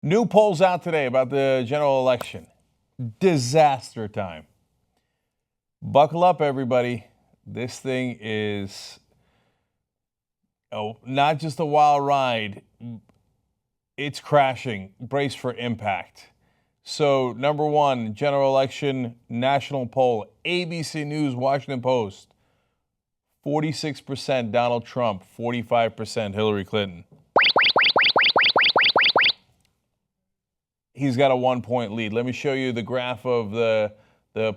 New polls out today about the general election. Disaster time. Buckle up, everybody. This thing is not just a wild ride. It's crashing. Brace for impact. So, number one, general election national poll. ABC News, Washington Post. 46% Donald Trump, 45% Hillary Clinton. He's got a 1-point lead. Let me show you the graph of the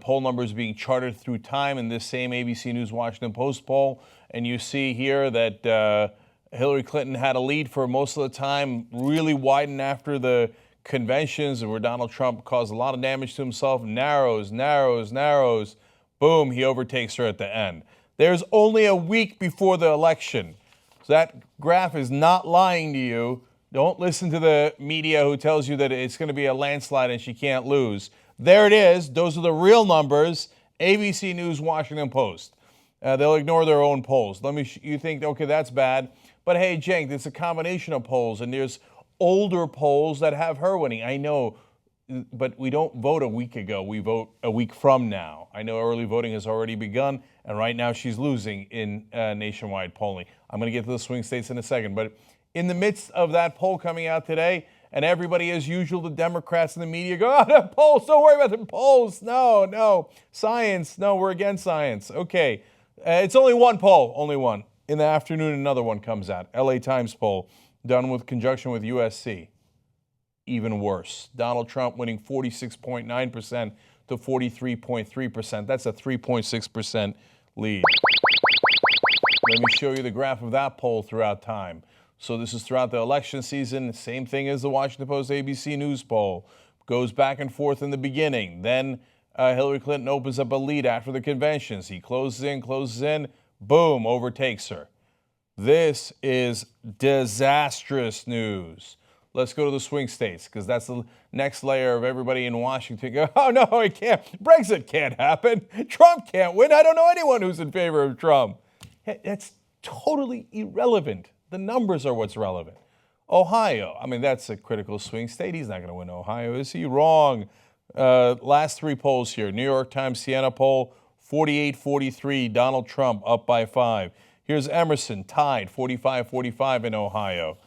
poll numbers being charted through time in this same ABC News Washington Post poll. And you see here that Hillary Clinton had a lead for most of the time, really widened after the conventions where Donald Trump caused a lot of damage to himself. Narrows. Boom, he overtakes her at the end. There's only a week before the election. So that graph is not lying to you. Don't listen to the media who tells you that it's going to be a landslide and she can't lose. There it is. Those are the real numbers. ABC News, Washington Post. They'll ignore their own polls. You think, okay, that's bad. But hey, Cenk, it's a combination of polls, and there's older polls that have her winning. I know, but we don't vote a week ago. We vote a week from now. I know early voting has already begun, and right now she's losing in nationwide polling. I'm going to get to the swing states in a second, but in the midst of that poll coming out today, and everybody, as usual, the Democrats and the media go, oh, the polls, don't worry about the polls. No. Science, no, we're against science. Okay, it's only one poll, only one. In the afternoon, another one comes out. LA Times poll, done with conjunction with USC. Even worse. Donald Trump winning 46.9% to 43.3%. That's a 3.6% lead. Let me show you the graph of that poll throughout time. So this is throughout the election season. Same thing as the Washington Post ABC News poll. Goes back and forth in the beginning. Then Hillary Clinton opens up a lead after the conventions. He closes in. Boom, overtakes her. This is disastrous news. Let's go to the swing states, because that's the next layer of everybody in Washington go, oh, no, it can't. Brexit can't happen. Trump can't win. I don't know anyone who's in favor of Trump. That's totally irrelevant. The numbers are what's relevant. Ohio, I mean, that's a critical swing state. He's not going to win Ohio, is he? Wrong. Last three polls here. New York Times Siena poll, 48-43, Donald Trump up by 5. Here's Emerson, tied, 45-45 in Ohio.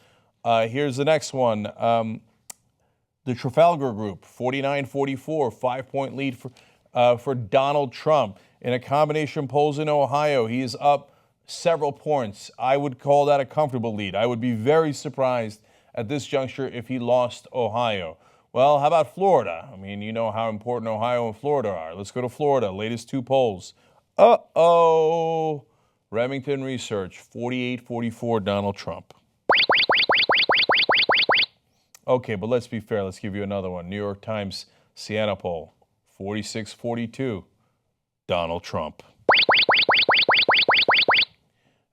Here's the next one. The Trafalgar Group, 49-44, 5-point lead for Donald Trump. In a combination polls in Ohio, he is up several points. I would call that a comfortable lead. I would be very surprised at this juncture if he lost Ohio. Well, how about Florida? I mean, you know how important Ohio and Florida are. Let's go to Florida. Latest two polls. Remington Research, 48-44 Donald Trump. Okay, but let's be fair. Let's give you another one. New York Times Siena poll, 46-42 Donald Trump.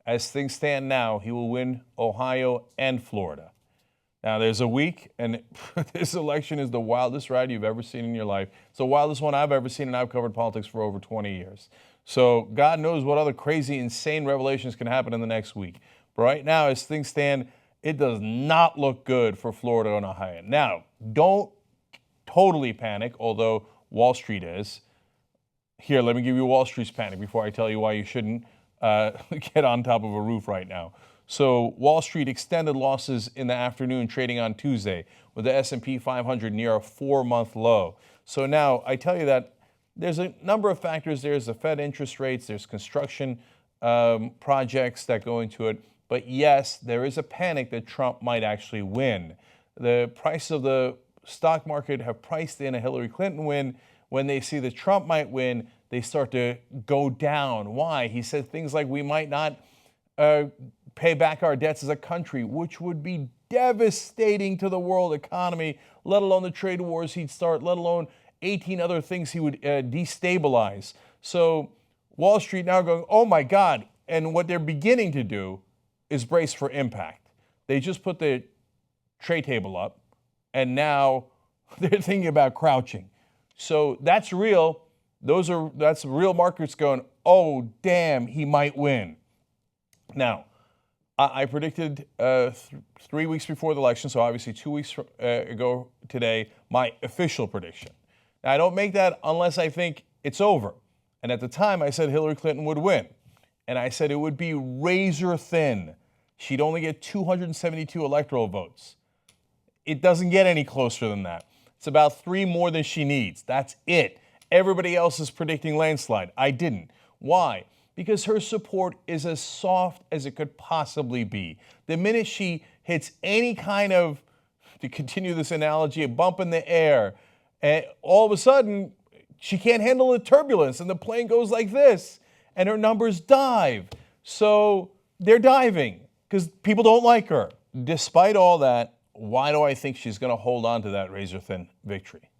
As things stand now, he will win Ohio and Florida. Now, there's a week, and this election is the wildest ride you've ever seen in your life. It's the wildest one I've ever seen, and I've covered politics for over 20 years. So God knows what other crazy, insane revelations can happen in the next week. But right now, as things stand, it does not look good for Florida and Ohio. Now, don't totally panic, although Wall Street is. Here, let me give you Wall Street's panic before I tell you why you shouldn't get on top of a roof right now. So Wall Street extended losses in the afternoon trading on Tuesday with the S&P 500 near a 4-month low. So now I tell you that there's a number of factors. There's the Fed interest rates, there's construction projects that go into it. But yes, there is a panic that Trump might actually win. The price of the stock market have priced in a Hillary Clinton win. When they see that Trump might win, they start to go down. Why? He said things like, we might not pay back our debts as a country, which would be devastating to the world economy, let alone the trade wars he'd start, let alone 18 other things he would destabilize. So Wall Street now going, oh my God. And what they're beginning to do is brace for impact. They just put the tray table up, and now they're thinking about crouching. So that's real. That's real markets going, oh, damn, he might win. Now, I predicted 3 weeks before the election, so obviously 2 weeks ago today, my official prediction. Now, I don't make that unless I think it's over. And at the time, I said Hillary Clinton would win. And I said it would be razor thin. She'd only get 272 electoral votes. It doesn't get any closer than that. It's about 3 more than she needs. That's it. Everybody else is predicting landslide. I didn't. Why? Because her support is as soft as it could possibly be. The minute she hits any kind of, to continue this analogy, a bump in the air, all of a sudden, she can't handle the turbulence and the plane goes like this and her numbers dive. So they're diving because people don't like her. Despite all that, why do I think she's going to hold on to that razor-thin victory?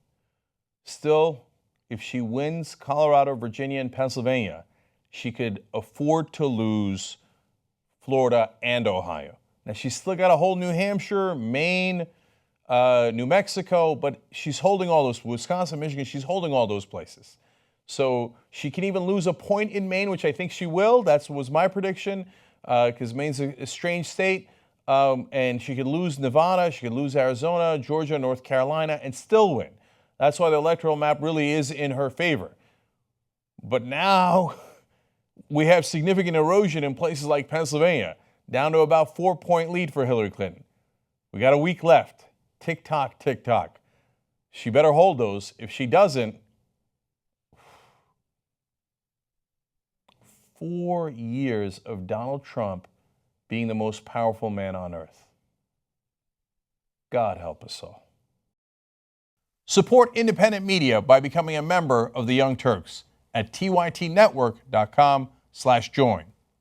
Still, if she wins Colorado, Virginia, and Pennsylvania, she could afford to lose Florida and Ohio. Now, she's still got to hold New Hampshire, Maine, New Mexico, but she's holding all those, Wisconsin, Michigan, she's holding all those places. So she can even lose a point in Maine, which I think she will. That was my prediction, because Maine's a strange state. And she could lose Nevada, she could lose Arizona, Georgia, North Carolina, and still win. That's why the electoral map really is in her favor. But now we have significant erosion in places like Pennsylvania, down to about 4-point lead for Hillary Clinton. We got a week left. Tick tock, tick tock. She better hold those. If she doesn't, 4 years of Donald Trump being the most powerful man on earth. God help us all. Support independent media by becoming a member of the Young Turks at tytnetwork.com/join.